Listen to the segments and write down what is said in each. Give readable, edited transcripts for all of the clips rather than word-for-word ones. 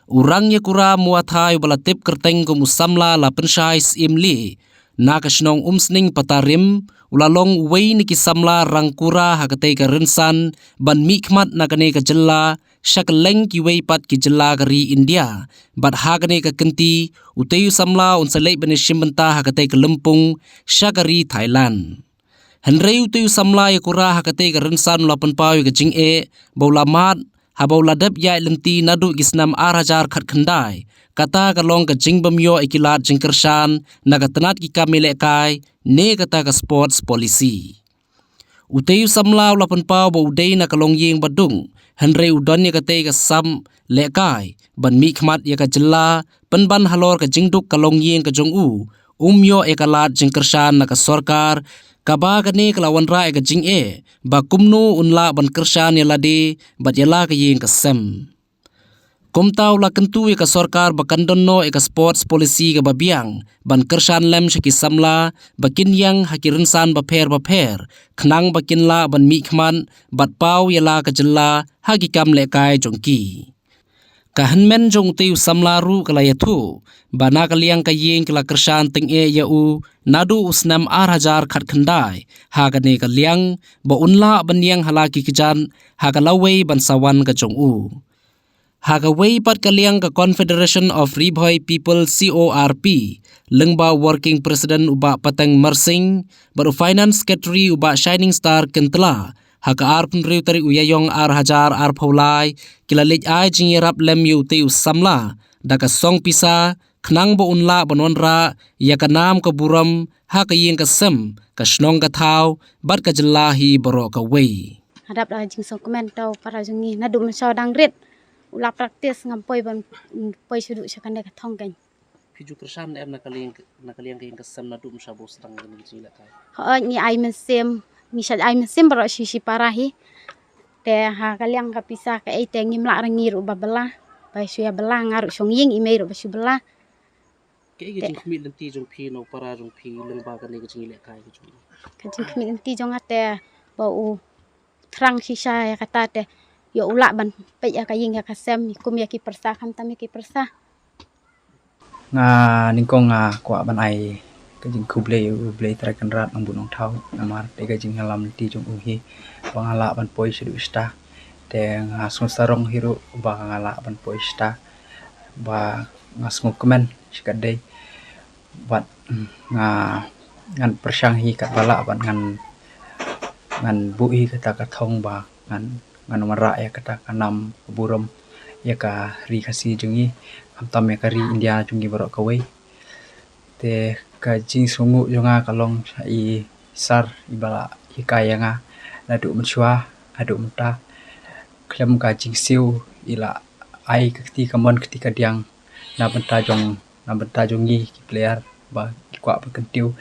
Urangnya kura muathai balatip kerteng ko musamla la penshais imli na kasnong umsning patarim ulalong wei ni kisamla rangkura hakatei ka rensan ban mikmat na kane ka jella shakleng ki wei pat ki jella kari India bat hakane ka kenti uteyu samla unsalei bani shimbenta hakatei ka lempung shakari Thailand. Henrei uteyu samla ya kura hakatei ka rensan ulapan pau ka jing'e baulamat habau ladap ya lengti nadu gisnam arajar khat khandai kata kalong ka jingbam yo ikilat jingkersan nagatanat ki kamile kai ne kata ka sports policy uteyu samla ulapan pau ba udei na kalong yeng badung henrei udon ya kate ka sam lekai ban mikmat ya ka jella penban halor ka jingduk kalong yeng ka jongu umyo ekalat jingkersan na ka sorkar kaba kane kelawan ra ka jing'e ba kumnu unla ban kersan ya lade bat yala ka yeng ka sem kumtau la kentu ka sorkar bakandonno ka sports policy ka babiang ban kersan lem shaki samla bakin yang hakirinsan baper khnang bakin la ban mikman bat pau yala ka jella hagikam lekai jongki kahanmen jong teu samlaru kalayathu bana kaliang kayeng kala kersan teng'e yau nadu usnam hajar khat khandai hagane kaliang ba unla banyang halaki kijan hagalawei ban sawan ka jongu hagawei pat kaliang ka Confederation of Ribhoi People CORP lengba working president uba pateng mersing baru finance secretary uba Shining Star kentla haka arpun riu tari uyayong hajar paulai kilalit ai jingirap lem yu teu samla daka song pisa khnang bo unla banonra ya kanam ka buram haka yeng ka sem ka snong ka thau bat ka jelahi baro ka wei hadap da jing song komento para jungi nadu menso dang rit ula praktis ngampoi ban poi sudu sakande ka thongkan piju kersan em na kaliang kayeng ka sem nadu msabo sedang ni jila kai ho ni ai mesem misal ai mesem baro sisi parahi te ha kaliang ka pisah ka ai tengi mlak rangir uba belah bai suya belah ngaru song ying imei ro basu belah ke ge jing khmi lenti jong phi no para jong phi lengba ka ne ka jing le kai ka jong ka jing khmi lenti jong ate bau terang sisa ya kata te yo ulak ban pe ya ka ying ya ka sem kum ya ki persah kam tam ki persah nga ningkong nga kwa ban ai ka jing kublei trakan rat nang bunong thau namar te ka jing halam ti jong uhi bangala ban poi sidu sta te nga sarong hiru ba ngala ban poi sta ba ngasngu komen sikadai bat nga ngan persang hi kat bala ban ngan bui kata ka thong ba ngan mara ya kata kanam burom ya ka ri khasi jungi amtam ya kari India jungi baro kawai te ka jing sungu jonga kalong i sar ibala hikaya nga nadu mensua adu menta klem ka jing siu ila ai ketika mon ketika diang na benta jongi ki player ba kwa berkentiu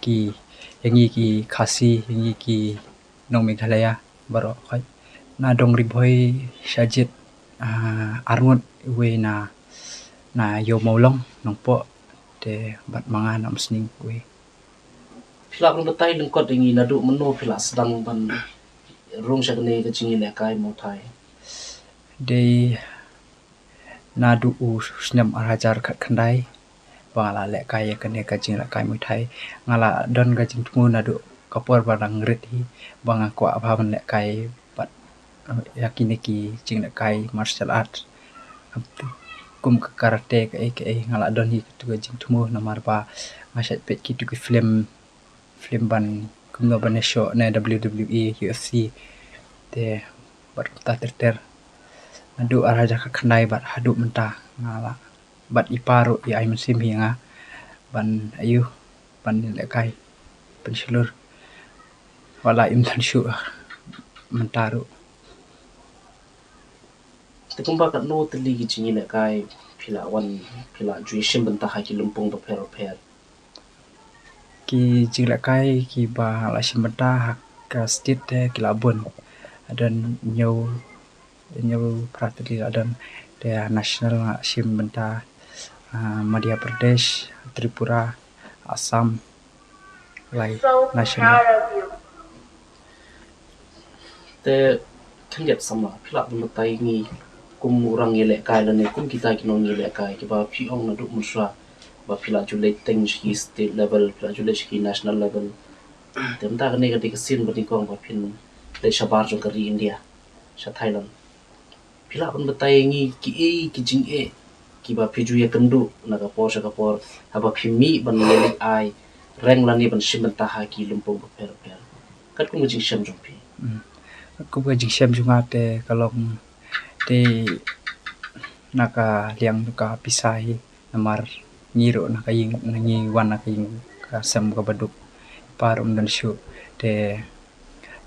ki yangi ki khasi yangi ki nong Meghalaya baro khai na dong ribhoi sajit arngot we na yo maulong nong po te bat manga nam sning we phila rong betai lengkot ingi nadu meno phila sedang ban rong sakne ka jing le kai mo thai de nadu u snam hajar khat khandai bala le kai ka ne ka jing la kai mu thai ngala don ka jing thu nadu kapor barang reti banga kwa bhavan le kai bat yakini ki jing le kai martial art kum ka karate ka ngala don hi tu ka jing thu namar ba ngasat pet ki tu ki film ban kum no ban show na WWE UFC te bat ta ter nadu araja ka khandai bat hadu menta ngala bat iparu ya ai musim hinga ban ayu ban le kai pensilur wala imtan shu mentaru te kumba ka no te li jing le kai phila jui shim benta ha ki lumpong ba pher ki jingla kai ki ba la shimbata hak ka state te ki labun adan nyau pratili adan te national shimbata Madhya Pradesh Tripura Assam lai national te khanjat sama phila betai ngi kum orang yelek kai dan kum kita kinong yelek kai ki ba pi ong na du musra ba pila jule teng shi state level pila jule shi national level tem ta ne ga dik sin ba di kong ba pin le shabar jo kari India sha Thailand pila ban batai ngi ki jing e ki ba pi ju ye kendu na ga por sha ga por ha ba pi mi ban yelek ai reng la ni ban shim ta ha ki lumpong ba per kat kum jing sham jong pi Aku jing syam junga te kalong te naka liang ka pisai namar ngiro naka ying nangi wan naka ying ka sem ka baduk parum dan shu te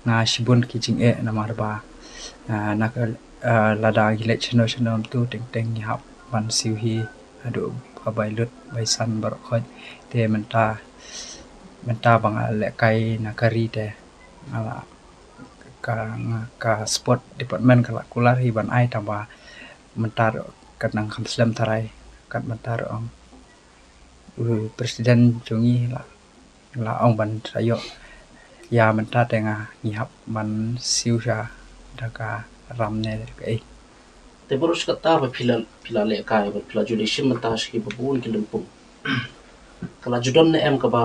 na shibun ki jing e namar ba naka lada gile chino tu teng ni hap ban siu hi adu bai lut bai san bar khot te menta bang le kai nakari te ala ka sport department kala kular hi ban ai tamba mentar kanang kamslam tarai kat mentar ong presiden jongi la ong ban sayo ya mentar tenga ngihap ban siusha daga ramne kai te borus kata ba pila le kai ba pila jule shim ta shi ba bun ki lumpung kala judon ne em ka ba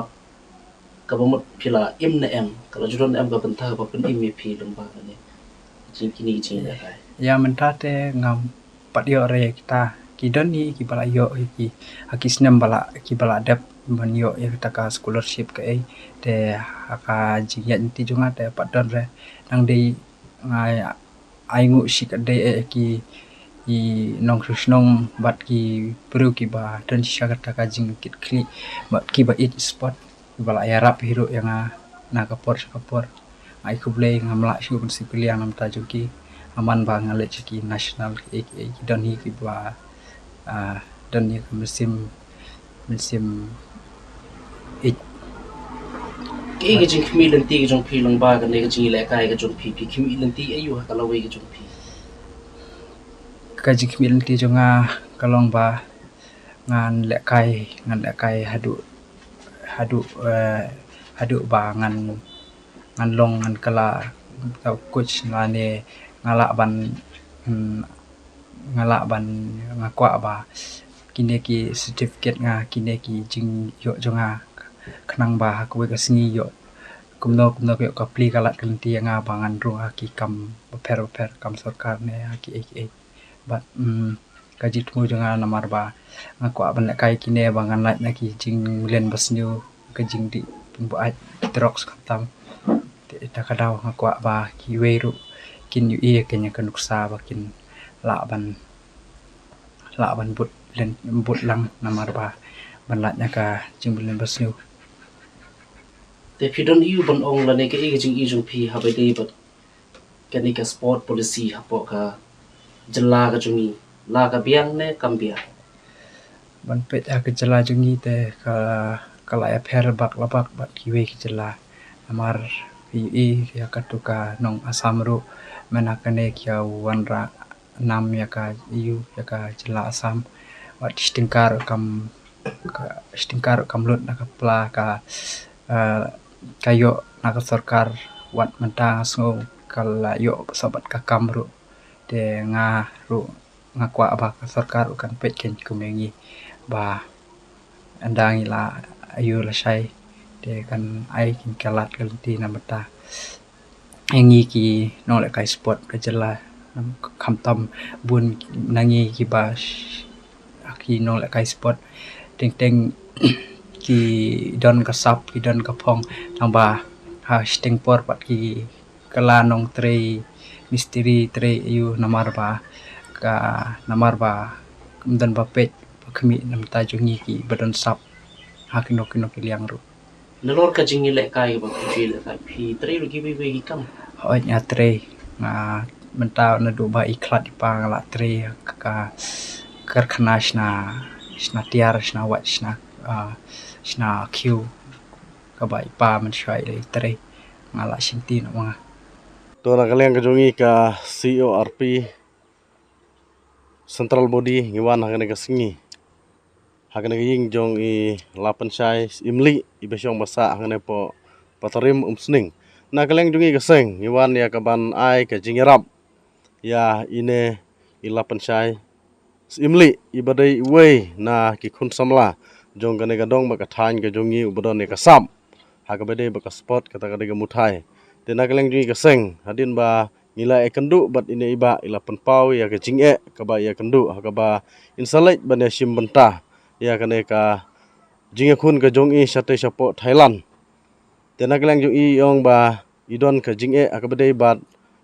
mot pila im ne em kala judon em ka banta ba pun im pi lumba ne jing kini jing le kai ya mentar te ngam patio re kita kidon ni ki bala yo ki akisnem bala ki bala dep ban yo ya kita ka scholarship kai te aka jingya ti junga te padon re nang dei ngai aingu sikade ki i nong krishnong bat ki peru ki ba dan syagata ka jing kit kli bat ki ba it spot bala yarap hero yang na kapor ai kuble ngamla shu kun sipili yang nam tajuki aman ba ngale ki national ki don hi ki ba don ni musim it ki jing khmi lenti ki jong pi long ba ka ne ka jing le kai ka jong pi khmi lenti ayu ha kala we ki jong pi kaji kimilan ti jonga kalong ba ngan le kai hadu ba ngan long ngan kala tau coach ne ngala ban ngakwa ba kine ki certificate nga kine ki jing yo jonga khnang ba ku ga singi yo kumno yo ka pli kala kanti nga bangan ru ki kam per kam sarkar ne ki but kajit mu jangan namar ba ngaku aban kai kine bangan light na ki jing len basnyu kajing di pembuat drox katam ta kadaw ngaku ba ki weru kin yu e kenya kanuksa bakin la ban but lang namar ba ban light na ka jing len basnyu te pidon yu ban ong la ne ka jing i jong pi ha ba dei but kani ka sport policy ha po ka jela ka jungi la ka biang ne kambia ban pet ka jela jungi te kala ya pher bak labak bat kiwe ki jela amar pi ya katuka nong asam ru menakane kya wanra nam ya ka jela asam wat stingkar kam lut na ka pla ka kayo na ka sarkar wat mentang sngo kala yo sabat ka kamru te nga kwa ba sarkar kan pet ken kumengi ba andangi la ayu la sai te kan ai kin kalat kalti namata engi ki no le kai sport ka jela kham tam bun nangi ki ba ki no le kai sport teng ki don ka sap ki don ka phong nang ba ha sting por pat ki kala nong tre misteri tre yu namar ba kemudian bapet kami nam ta jungi ki badon sap hakino ki liang ru nalor ka jing le kai ba pi le kai pi tre lu ki we kam oi nya tre nga menta na du ba iklat pa la tre ka karkhana shna tiar shna wat shna q ka ba pa man shai le tre ngala shinti na mga Tora kalian kejungi ka CORP Central Body ngiwan hakane ka singi hakane ying jong i lapan sai imli i besyong basa hakane po patarim umsning na kalian jungi ka seng ngiwan ya ka ban ai ka jingirap ya ine ilapan syai imli ibadai we na ki khun samla jong kane gadong baka thain ke jongi ubadon ne kasam ha ka bade baka spot kata kade ga muthai te na keleng jungi kaseng hadin ba ngila e kendu bat ine iba ilapan pau ya ke jinge ka ba ya kendu ha ka ba insalait ban ya sim benta ya kane ka jinge khun ka jongi sate sapo Thailand te na keleng jungi yong ba idon ka jinge ha ka bade bat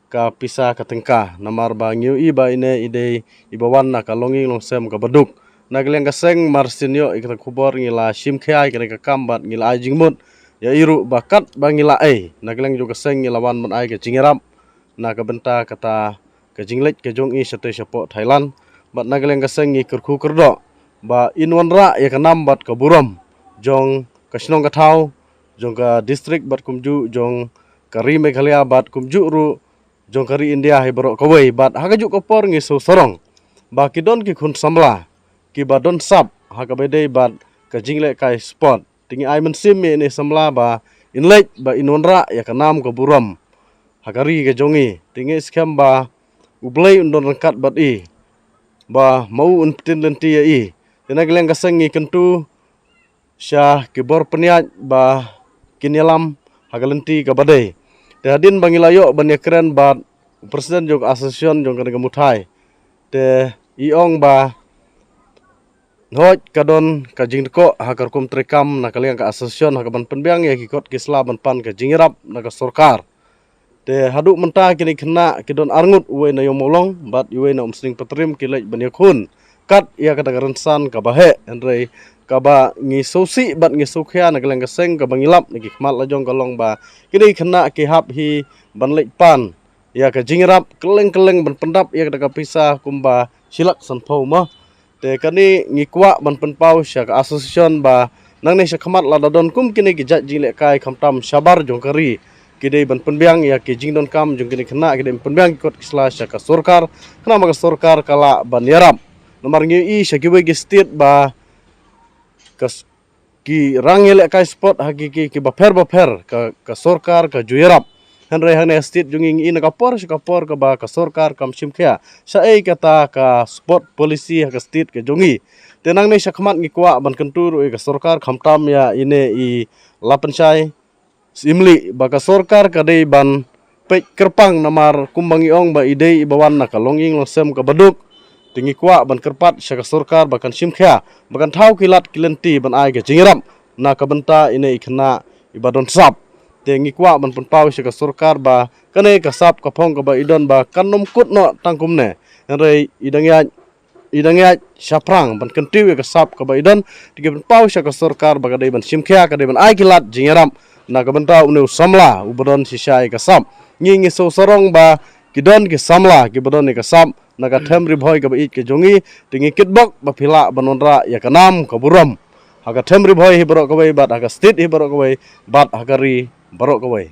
ka pisa ka tengka namar ba ngiu iba ine ide ibawan na ka longi longsem ka baduk nagleng ka seng marsinyo ikata kubor ngila sim khai ka kambat ngila ajing mut ya iru bakat ba ngila nagleng jo ka seng ngila wan man ai ka jingerap na ka benta kata ka jinglet ka jong i sate sapo Thailand bat nagleng ka seng ngi kurku kurdo ba inwan ra ya ka nam bat ka buram jong ka snong ka thau jong ka district bat kumju jong kari Meghalaya bat kumju ru jong kari India he borok kawai bat hagaju kopor ngi so sorong ba kidon ki khun samla ki badon sap haga bede bat ka jingle kai spot tingi ai men sim ni samla ba inlet ba inonra ya kanam ka buram hagari ka jongi tingi skam ba ublei undon kat bat ba mau untin lenti ya tenagleng ka sengi kentu syah ki bor peniat ba kinyalam haga lenti ka badai te hadin bangilayo ban keren bat presiden jog asosiasi jong kana muthai te iong ba hoj kadon ka jingko hakar kum trekam na kaliang ka asosiasi haka ban penbiang ya kikot kisla ban pan ka jingrap na ka sorkar te hadu menta kini kena kidon arngut uwe na yomolong bat uwe na umsning patrim kilaj ban yakun kat ya kata rensan ka bahe andre kaba ngi sosi bat ngi sokhya na kaleng kaseng ka bangilap ngi khmat la jong kalong ba kini kena ki hap hi ban lek pan ya ka jingrap keleng ban pendap ya ka pisa kumba silak san phau ma te kani ngi kwa ban penpau sya ka asosiasi ba nang ne sya khmat la dadon kum kini ki jat jile kai khamtam sabar jong kari kidei ban penbiang ya ki jingdon kam jong kini kena kidei penbiang kot kisla sya ka sorkar kena ma ka sorkar kala ban yarap nomor ngi i sya ki we state ba ki rangile kai spot hakiki ki baper ka sorkar ka juyerap hanre hane state junging in ka por ka ba ka sorkar kam simkhya sa ei kata ka spot polisi ka state ka jongi tenang ne sakmat ngi kwa ban kentur ka sorkar khamtam ya ine i lapenchai simli ba ka sorkar ka dei ban pe kerpang namar kumbangi ong ba idei ibawan na ka longing losem ka baduk tingi kwa ban kerpat syaka sorkar bakan simkhya bakan thau kilat kilenti ban ai ke jingrap na ka benta ine ikhna ibadon sap tingi kwa ban penpau syaka sorkar ba kane ka sap ka phong ka ba idon ba kanom kut no tangkum ne re idangya saprang ban kentiu ka sap ka ba idon tigi penpau syaka sorkar ba kadai ban simkhya kadai ban ai kilat jingrap na ka benta unu samla ubadon sisai ka sap ngi so sorong ba kidon ki samla ki badon ni ka sap naga them ribhoi ka bait ke jongi tingi kitbok ba phila banonra ya kanam ka buram haga them ribhoi hi borok ka bai bat haga state hi borok ka bai bat hagari borok ka bai